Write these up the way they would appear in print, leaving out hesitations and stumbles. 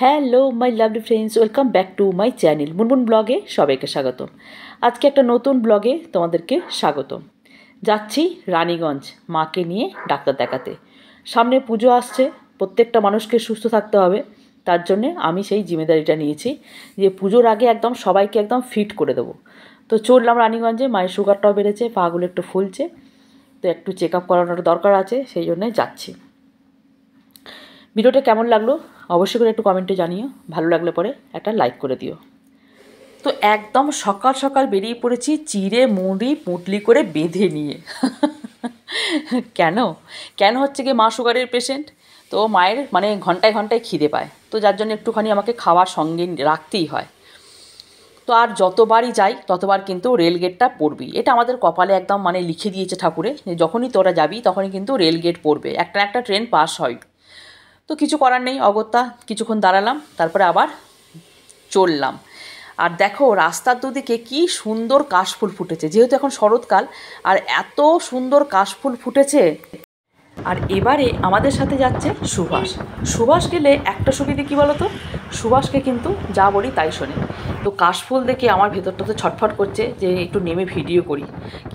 Hello my lovely friends, welcome back to my channel Munmun ব্লগে সবাইকে স্বাগতম। আজকে একটা নতুন ব্লগে তোমাদেরকে স্বাগতম। যাচ্ছি রানীগঞ্জ মাকে নিয়ে ডাক্তার দেখাতে। সামনে পুজো আসছে, প্রত্যেকটা মানুষকে সুস্থ থাকতে হবে। তার জন্যে আমি সেই জিম্মেদারিটা নিয়েছি যে পুজোর আগে একদম সবাইকে একদম ফিট করে দেবো। তো চললাম রানীগঞ্জে, মায়ের সুগারটাও বেড়েছে, পাগুলো একটু ফুলছে, তো একটু চেক আপ করানোর দরকার আছে, সেই জন্যে যাচ্ছি। ভিডিওটা কেমন লাগলো অবশ্যই করে একটু কমেন্টে জানিও, ভালো লাগলে পরে একটা লাইক করে দিও। তো একদম সকাল সকাল বেরিয়ে পড়েছি চিড়ে মুড়ি পুঁটলি করে বেঁধে নিয়ে। কেন কেন হচ্ছে কি, মা সুগারের পেশেন্ট, তো মায়ের মানে ঘন্টায় ঘন্টায় খিদে পায়, তো যার জন্য একটুখানি আমাকে খাওয়ার সঙ্গে রাখতেই হয়। তো আর যতবারই যাই ততবার কিন্তু রেলগেটটা পড়বি, এটা আমাদের কপালে একদম মানে লিখে দিয়েছে ঠাকুরে, যে যখনই তোরা যাবি তখনই কিন্তু রেলগেট পড়বে, একটা একটা ট্রেন পাস হয়। তো কিছু করার নেই, অগত্যা কিছুক্ষণ দাঁড়ালাম, তারপরে আবার চললাম। আর দেখো রাস্তার দুদিকে কি সুন্দর কাশফুল ফুটেছে, যেহেতু এখন শরৎকাল, আর এত সুন্দর কাশফুল ফুটেছে। আর এবারে আমাদের সাথে যাচ্ছে সুভাষ। সুভাষ গেলে একটা সুবিধে কী বলো তো, সুভাষকে কিন্তু যা বলি তাই শোনে। তো কাশফুল দেখে আমার ভেতরটা তো ছটফট করছে যে একটু নেমে ভিডিও করি,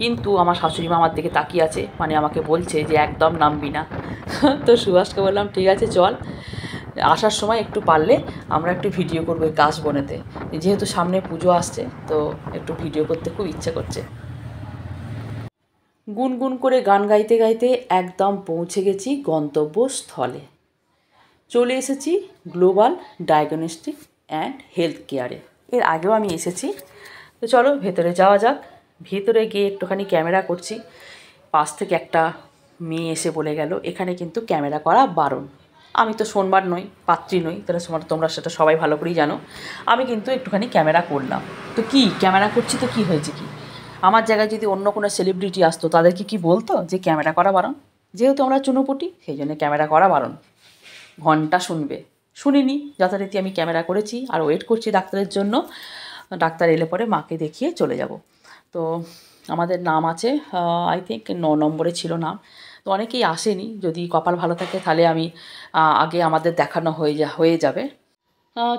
কিন্তু আমার শাশুড়ি মা আমার দিকে তাকিয়ে আছে, মানে আমাকে বলছে যে একদম নামবি না। তো সুভাষকে বললাম ঠিক আছে চল, আসার সময় একটু পারলে আমরা একটু ভিডিও করবো এই কাশবনেতে, যেহেতু সামনে পুজো আসছে, তো একটু ভিডিও করতে খুব ইচ্ছে করছে। গুনগুন করে গান গাইতে গাইতে একদম পৌঁছে গেছি গন্তব্যস্থলে। চলে এসেছি গ্লোবাল ডায়াগনস্টিক অ্যান্ড হেলথ কেয়ারে। এর আগেও আমি এসেছি। তো চলো ভেতরে যাওয়া যাক। ভেতরে গিয়ে একটুখানি ক্যামেরা করছি, পাশ থেকে একটা মেয়ে এসে বলে গেল এখানে কিন্তু ক্যামেরা করা বারণ। আমি তো সোমবার নই, পাত্রী নই, তোমরা সেটা সবাই ভালো করেই জানো। আমি কিন্তু একটুখানি ক্যামেরা করলাম। তো কি ক্যামেরা করছি, তো কি হয়েছে কি, আমার জায়গায় যদি অন্য কোনো সেলিব্রিটি আসতো তাদেরকে কি বলতো যে ক্যামেরা করা বারণ? যেহেতু আমরা চুনোপুটি, সেই জন্য ক্যামেরা করা বারণ। ঘন্টা শুনবে, শুনিনি, যথারীতি আমি ক্যামেরা করেছি আর ওয়েট করছি ডাক্তারের জন্য। ডাক্তার এলে পরে মাকে দেখিয়ে চলে যাব। তো আমাদের নাম আছে, আই থিঙ্ক 9 নম্বরে ছিল নাম। তো অনেকেই আসেনি, যদি কপাল ভালো থাকে তাহলে আমি আগে আমাদের দেখানো হয়ে যাবে।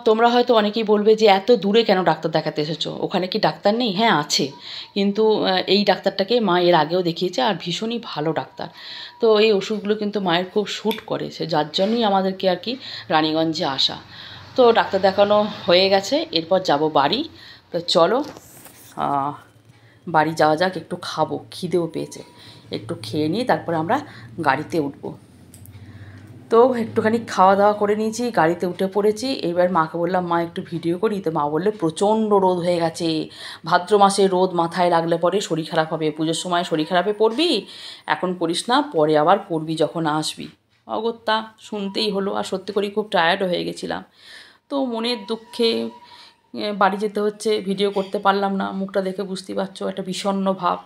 তোমরা হয়তো অনেকেই বলবে যে এত দূরে কেন ডাক্তার দেখাতে এসেছো, ওখানে কি ডাক্তার নেই? হ্যাঁ আছে, কিন্তু এই ডাক্তারটাকে মা এর আগেও দেখিয়েছে আর ভীষণই ভালো ডাক্তার। তো এই ওষুধগুলো কিন্তু মায়ের খুব শ্যুট করে, সে যার জন্যই আমাদেরকে আর কি রানীগঞ্জে আসা। তো ডাক্তার দেখানো হয়ে গেছে, এরপর যাব বাড়ি। তো চলো বাড়ি যাওয়া যাক, একটু খাবো, খিদেও পেয়েছে, একটু খেয়ে নিয়ে তারপরে আমরা গাড়িতে উঠবো। তো একটুখানি খাওয়া দাওয়া করে নিয়েছি, গাড়িতে উঠে পড়েছি। এবার মাকে বললাম মা একটু ভিডিও করি, তো মা বললে প্রচণ্ড রোদ হয়ে গেছে, ভাদ্র মাসে রোদ মাথায় লাগলে পরে শরীর খারাপ হবে, পুজোর সময় শরীর খারাপে পড়বি, এখন করিস না, পরে আবার করবি যখন আসবি। অগত্যা শুনতেই হলো, আর সত্যি করেই খুব টায়ার্ডও হয়ে গেছিলাম। তো মনের দুঃখে বাড়ি যেতে হচ্ছে, ভিডিও করতে পারলাম না, মুখটা দেখে বুঝতেই পারছো একটা বিষণ্ণ ভাব।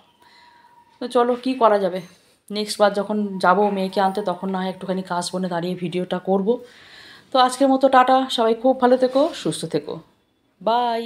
তো চলো কী করা যাবে, নেক্সট বার যখন যাব মেয়েকে আনতে তখন না হয় একটুখানি কাশবনে দাঁড়িয়ে ভিডিওটা করব। তো আজকের মতো টাটা, সবাই খুব ভালো থেকো, সুস্থ থেকো, বাই।